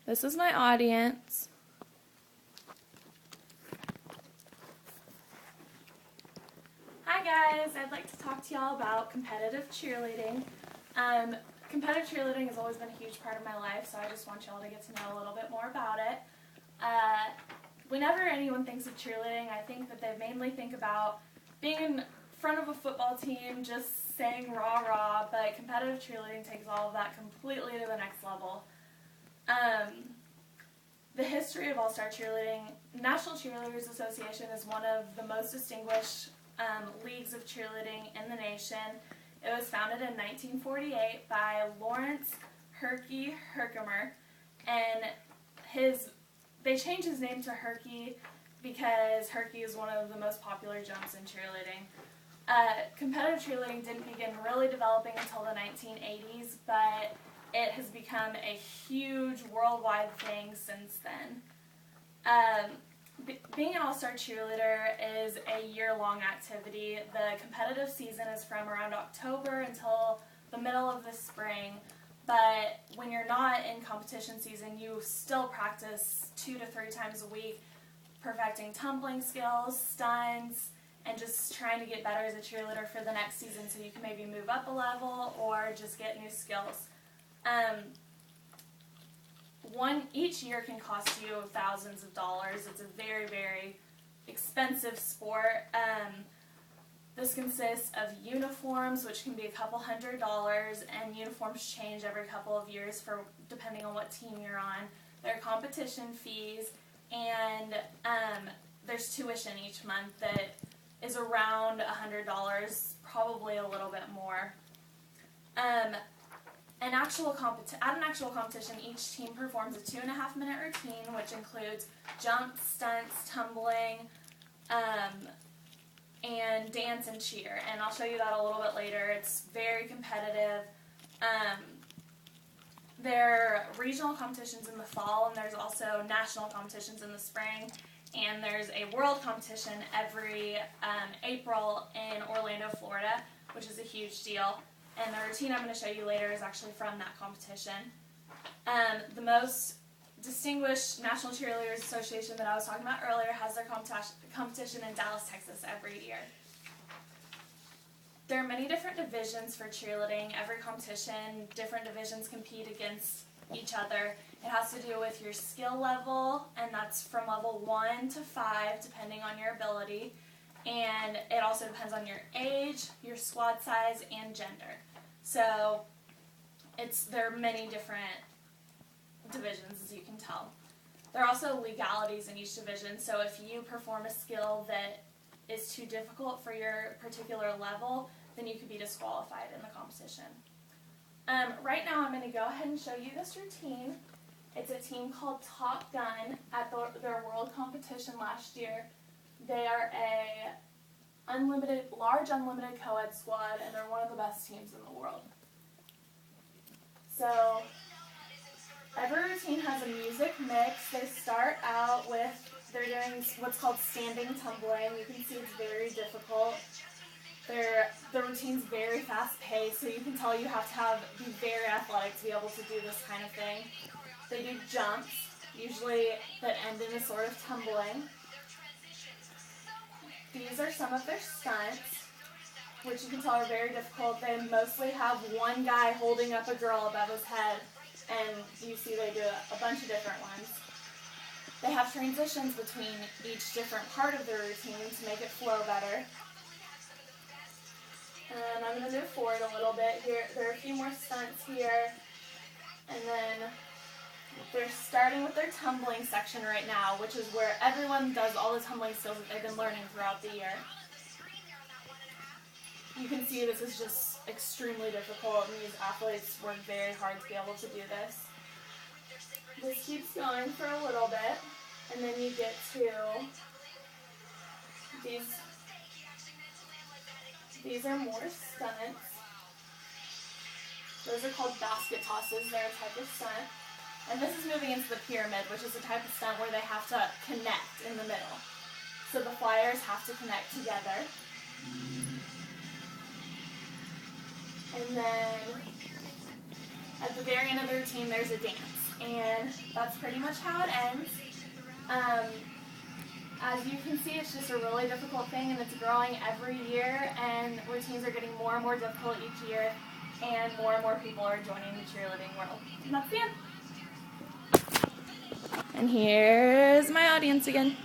This is my audience. Hi guys, I'd like to talk to y'all about competitive cheerleading. Competitive cheerleading has always been a huge part of my life, so I just want y'all to get to know a little bit more about it. Whenever anyone thinks of cheerleading, I think that they mainly think about being in front of a football team, just saying rah rah, but competitive cheerleading takes all of that completely to the next level. The history of All-Star Cheerleading, National Cheerleaders Association is one of the most distinguished leagues of cheerleading in the nation. It was founded in 1948 by Lawrence Herky Herkimer, and they changed his name to Herky because Herky is one of the most popular jumps in cheerleading. Competitive cheerleading didn't begin really developing until the 1980s, but it has become a huge worldwide thing since then. Being an all-star cheerleader is a year-long activity. The competitive season is from around October until the middle of the spring, but when you're not in competition season, you still practice 2 to 3 times a week, perfecting tumbling skills, stunts, and just trying to get better as a cheerleader for the next season so you can maybe move up a level or just get new skills. Each year can cost you thousands of dollars. It's a very, very expensive sport. This consists of uniforms, which can be a couple $100s, and uniforms change every couple of years depending on what team you're on. There are competition fees, and there's tuition each month that is around $100, probably a little bit more. At an actual competition, each team performs a 2.5-minute routine, which includes jumps, stunts, tumbling, and dance and cheer. And I'll show you that a little bit later. It's very competitive. There are regional competitions in the fall, and there's also national competitions in the spring. And there's a world competition every April in Orlando, Florida, which is a huge deal. And the routine I'm going to show you later is actually from that competition. The most distinguished National Cheerleaders Association that I was talking about earlier has their competition in Dallas, Texas every year. There are many different divisions for cheerleading. Every competition, different divisions compete against each other. It has to do with your skill level, and that's from level 1 to 5, depending on your ability. And it also depends on your age, your squad size, and gender. So there are many different divisions, as you can tell. There are also legalities in each division, so if you perform a skill that is too difficult for your particular level, then you could be disqualified in the competition. Right now I'm going to go ahead and show you this routine. It's a team called Top Gun at their world competition last year. They are a large unlimited co-ed squad, and they're one of the best teams in the world. So every routine has a music mix. They start out with, they're doing what's called standing tumbling. You can see it's very difficult. The routine's very fast paced, so you can tell you have to be very athletic to be able to do this kind of thing. They do jumps, usually that end in a sort of tumbling. These are some of their stunts, which you can tell are very difficult. They mostly have one guy holding up a girl above his head, and you see they do a bunch of different ones. They have transitions between each different part of their routine to make it flow better. And I'm going to move forward a little bit here. There are a few more stunts here, and then they're starting with their tumbling section right now, which is where everyone does all the tumbling skills that they've been learning throughout the year. You can see this is just extremely difficult, and these athletes work very hard to be able to do this. This keeps going for a little bit, and then you get to these are more stunts. Those are called basket tosses. They're a type of stunt. And this is moving into the pyramid, which is a type of stunt where they have to connect in the middle. So the flyers have to connect together. And then at the very end of the routine, there's a dance. and that's pretty much how it ends. As you can see, it's just a really difficult thing, and it's growing every year, and routines are getting more and more difficult each year, and more people are joining the cheerleading world. And that's the end. And here's my audience again.